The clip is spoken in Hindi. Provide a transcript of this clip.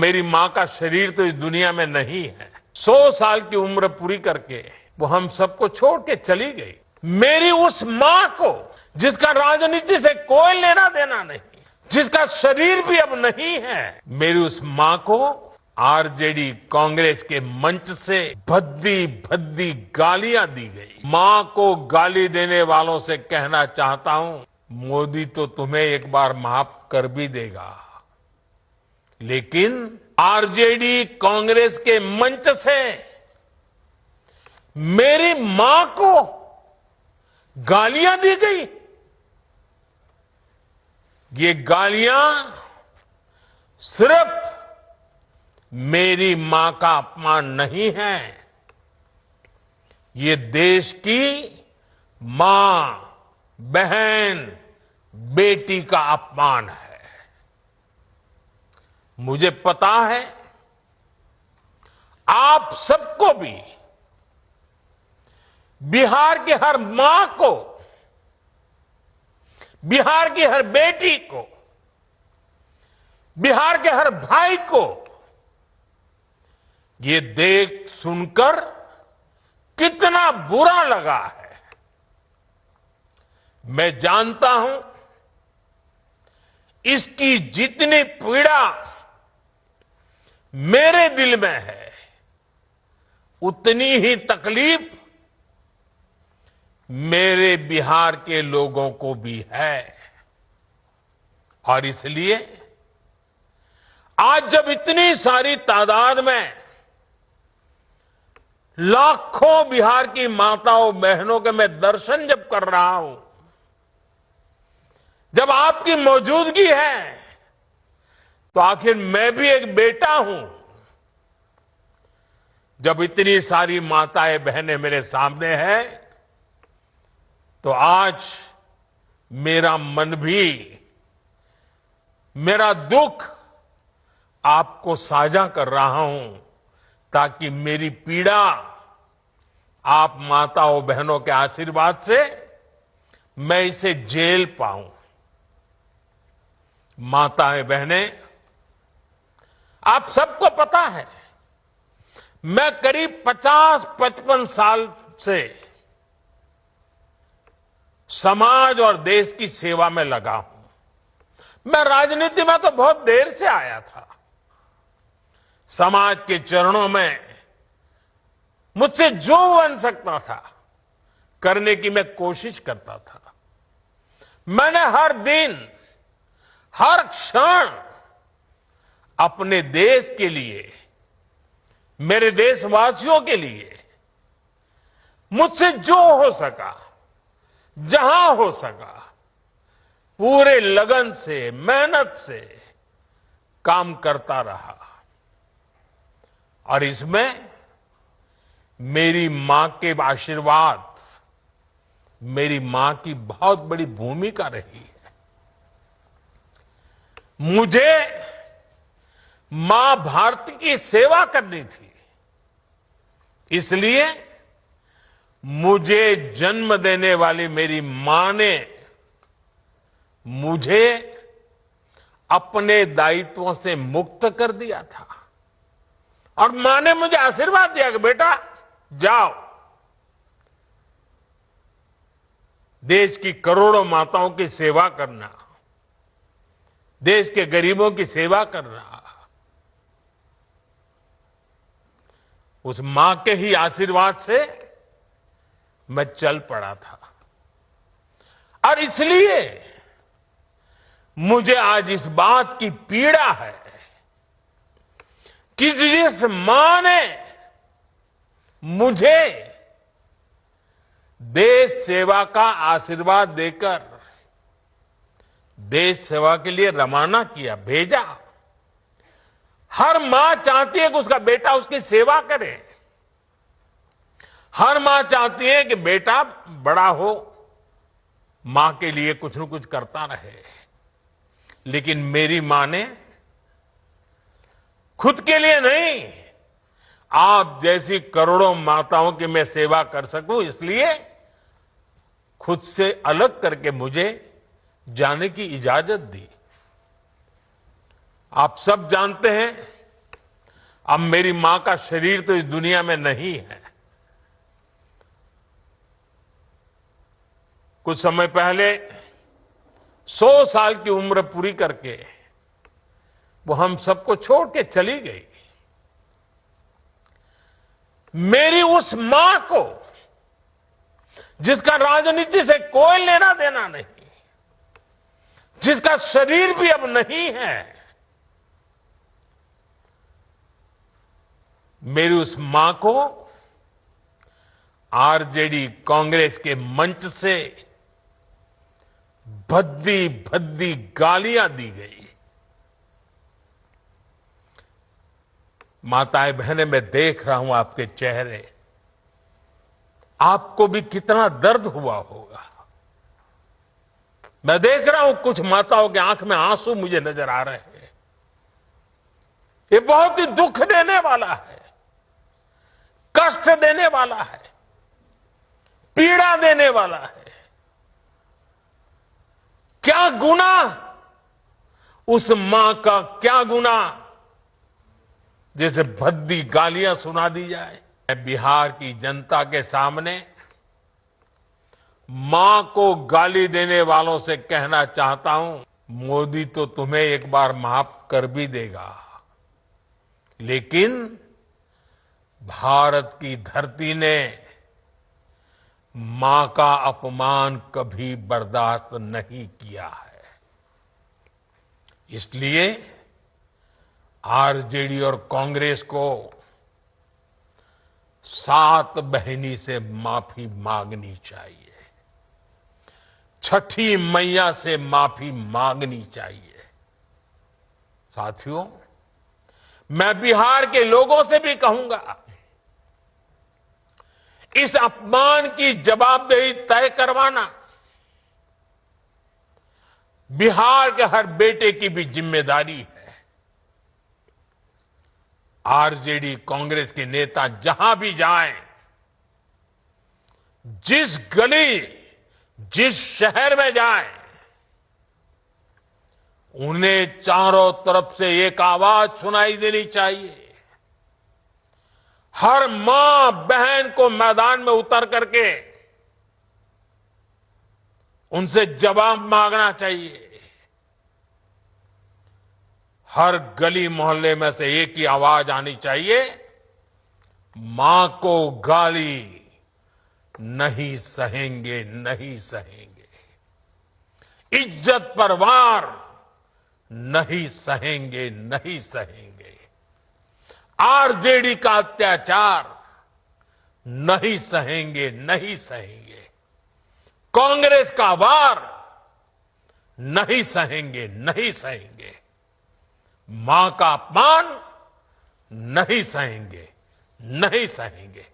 मेरी मां का शरीर तो इस दुनिया में नहीं है। 100 साल की उम्र पूरी करके वो हम सबको छोड़ के चली गई। मेरी उस मां को, जिसका राजनीति से कोई लेना देना नहीं, जिसका शरीर भी अब नहीं है, मेरी उस मां को आरजेडी कांग्रेस के मंच से भद्दी भद्दी गालियां दी गई। मां को गाली देने वालों से कहना चाहता हूं, मोदी तो तुम्हें एक बार माफ कर भी देगा, लेकिन आरजेडी कांग्रेस के मंच से मेरी मां को गालियां दी गई। ये गालियां सिर्फ मेरी मां का अपमान नहीं है, ये देश की मां, बहन, बेटी का अपमान है। मुझे पता है आप सबको भी, बिहार की हर मां को, बिहार की हर बेटी को, बिहार के हर भाई को ये देख सुनकर कितना बुरा लगा है। मैं जानता हूं इसकी जितनी पीड़ा मेरे दिल में है, उतनी ही तकलीफ मेरे बिहार के लोगों को भी है। और इसलिए आज जब इतनी सारी तादाद में लाखों बिहार की माताओं बहनों के मैं दर्शन जब कर रहा हूं, जब आपकी मौजूदगी है, तो आखिर मैं भी एक बेटा हूं। जब इतनी सारी माताएं बहनें मेरे सामने हैं, तो आज मेरा मन भी, मेरा दुख आपको साझा कर रहा हूं, ताकि मेरी पीड़ा आप माताओं बहनों के आशीर्वाद से मैं इसे झेल पाऊं। माताएं बहनें, आप सबको पता है मैं करीब 50-55 साल से समाज और देश की सेवा में लगा हूं। मैं राजनीति में तो बहुत देर से आया था। समाज के चरणों में मुझसे जो बन सकता था करने की मैं कोशिश करता था। मैंने हर दिन, हर क्षण अपने देश के लिए, मेरे देशवासियों के लिए मुझसे जो हो सका, जहां हो सका, पूरे लगन से, मेहनत से काम करता रहा। और इसमें मेरी मां के आशीर्वाद, मेरी मां की बहुत बड़ी भूमिका रही है। मुझे मां भारती की सेवा करनी थी, इसलिए मुझे जन्म देने वाली मेरी मां ने मुझे अपने दायित्वों से मुक्त कर दिया था। और मां ने मुझे आशीर्वाद दिया कि बेटा जाओ, देश की करोड़ों माताओं की सेवा करना, देश के गरीबों की सेवा करना। उस मां के ही आशीर्वाद से मैं चल पड़ा था। और इसलिए मुझे आज इस बात की पीड़ा है कि जिस मां ने मुझे देश सेवा का आशीर्वाद देकर देश सेवा के लिए रवाना किया, भेजा। हर मां चाहती है कि उसका बेटा उसकी सेवा करे। हर मां चाहती है कि बेटा बड़ा हो, मां के लिए कुछ न कुछ करता रहे। लेकिन मेरी मां ने खुद के लिए नहीं, आप जैसी करोड़ों माताओं की मैं सेवा कर सकूं, इसलिए खुद से अलग करके मुझे जाने की इजाजत दी। आप सब जानते हैं अब मेरी मां का शरीर तो इस दुनिया में नहीं है। कुछ समय पहले 100 साल की उम्र पूरी करके वो हम सबको छोड़ के चली गई। मेरी उस मां को, जिसका राजनीति से कोई लेना देना नहीं, जिसका शरीर भी अब नहीं है, मेरी उस मां को आरजेडी कांग्रेस के मंच से भद्दी भद्दी गालियां दी गई। माताएं बहनें, मैं देख रहा हूं आपके चेहरे, आपको भी कितना दर्द हुआ होगा। मैं देख रहा हूं कुछ माताओं के आंख में आंसू मुझे नजर आ रहे हैं। ये बहुत ही दुख देने वाला है, कष्ट देने वाला है, पीड़ा देने वाला है। क्या गुनाह, उस मां का क्या गुनाह जैसे भद्दी गालियां सुना दी जाए। मैं बिहार की जनता के सामने मां को गाली देने वालों से कहना चाहता हूं, मोदी तो तुम्हें एक बार माफ कर भी देगा, लेकिन भारत की धरती ने मां का अपमान कभी बर्दाश्त नहीं किया है। इसलिए आरजेडी और कांग्रेस को 7 बहिनी से माफी मांगनी चाहिए, छठी मैया से माफी मांगनी चाहिए। साथियों, मैं बिहार के लोगों से भी कहूंगा, इस अपमान की जवाबदेही तय करवाना बिहार के हर बेटे की भी जिम्मेदारी है। आरजेडी कांग्रेस के नेता जहां भी जाएं, जिस गली, जिस शहर में जाएं, उन्हें चारों तरफ से एक आवाज सुनाई देनी चाहिए। हर मां बहन को मैदान में उतर करके उनसे जवाब मांगना चाहिए। हर गली मोहल्ले में से एक ही आवाज आनी चाहिए, मां को गाली नहीं सहेंगे, नहीं सहेंगे। इज्जत पर वार नहीं सहेंगे, नहीं सहेंगे। आरजेडी का अत्याचार नहीं सहेंगे, नहीं सहेंगे। कांग्रेस का वार नहीं सहेंगे, नहीं सहेंगे। मां का अपमान नहीं सहेंगे, नहीं सहेंगे।